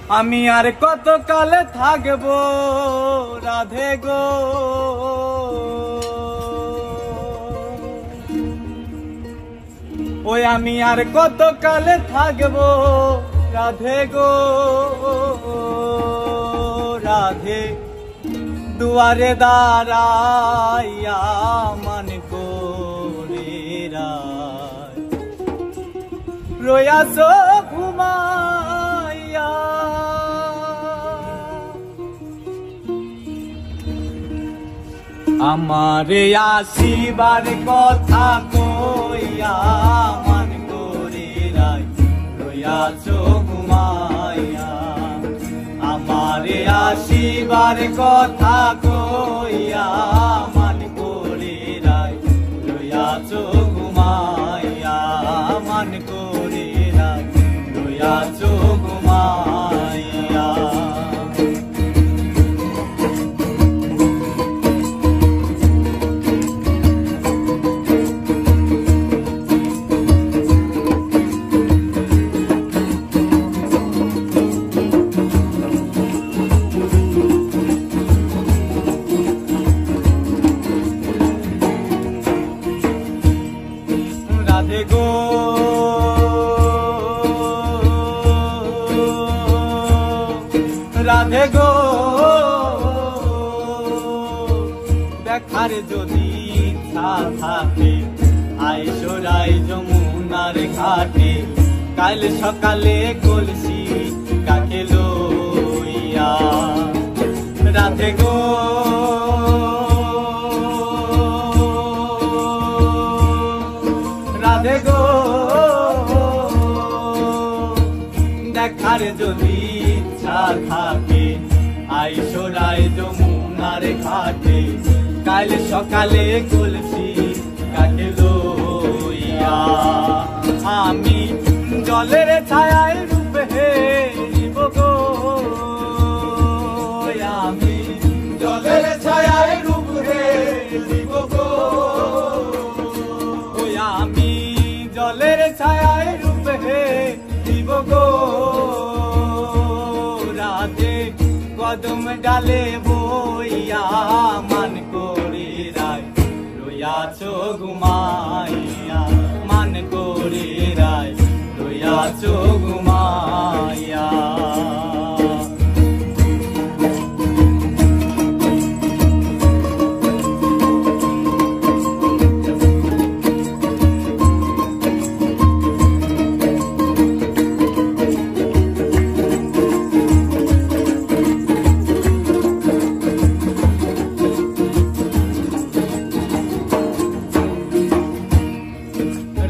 আমি আর কত কালে থাকবো রাধে গো, ওই আমি আর কত কালে থাকবো রাধে গো রাধে। দুয়ারে দাঁড়াইয়া মান করে রয়াস ঘুমাইয়া, আমারে আসিবার কথা কইয়া মান করে রয়াস ঘুমাইয়া, আমারে আসিবার কথা কইয়া মান করে রয়াস ঘুমাইয়া, মান করে রয়াস ঘুমাইয়া। রাধে গো রাধে গো, দেখার যদি ইচ্ছা থাকে আইসো রাই যমুনার ঘাটে, কাল সকালে কলসি কাকে লইয়া। রাধে গো রাধে গো, দেখার যদি ইচ্ছা থাকে আইসো রাই যমুনার ঘাটে, কাল সকালে কলসি কাকে লইয়া। আমি জলের ছায়ায় রূপ হেরিব গো, আমি জলের ছায়ায় রূপ হেরিব গো, আমি জলের ছায়ায় রূপ হেরিব গো রাধে। কদম ডালে বইয়া মান করে রয়াস ঘুমাইয়া, মান করে রয়াস ঘুমাইয়া।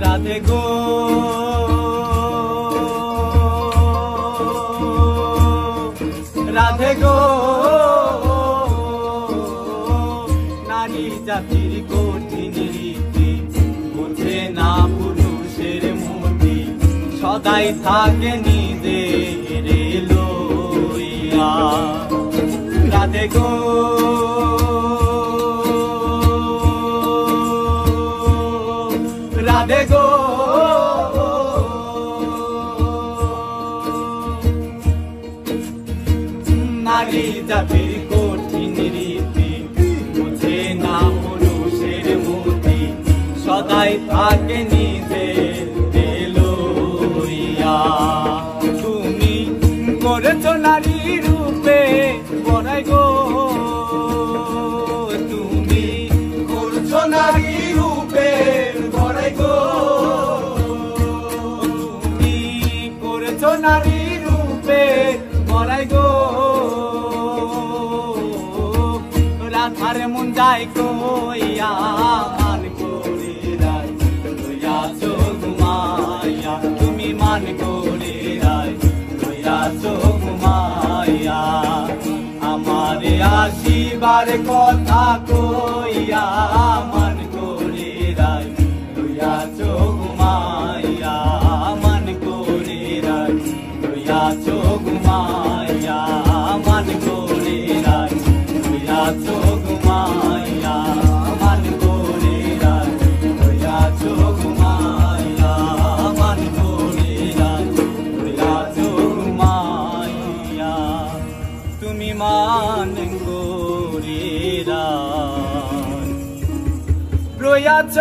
রাধে গো রাধে গো, নারী জাতির কঠিন রীতি বোঝে না পুরুষের মতি, সদাই থাকে নিজের লইয়া। রাধে গো রাধে গো, নারী জাতির কঠিন রীতি বুঝে না পুরুষের মতি, সদাই থাকে নিজের লইয়া। তুমি করেছো নারী রূপে বড়াই গো, তুমি করছো নারী রূপে বড়াই গো, তুমি করেছো নারী রূপে বড়াই গো। রাধার মন যায় কইয়া মান করে রয়াস ঘুমাইয়া, তুমি মান করে রয়াস ঘুমাইয়া। আমারে আসিবার কথা কইয়া মান করে রয়াস ঘুমাইয়া, মান করে রয়াস ঘুমাইয়া, মান করে রয়াস ঘুমাইয়া, মান করে রয়াস ঘুমাইয়া, মান করে রয়াস ঘুমাইয়া। সুরেরা রয়াছ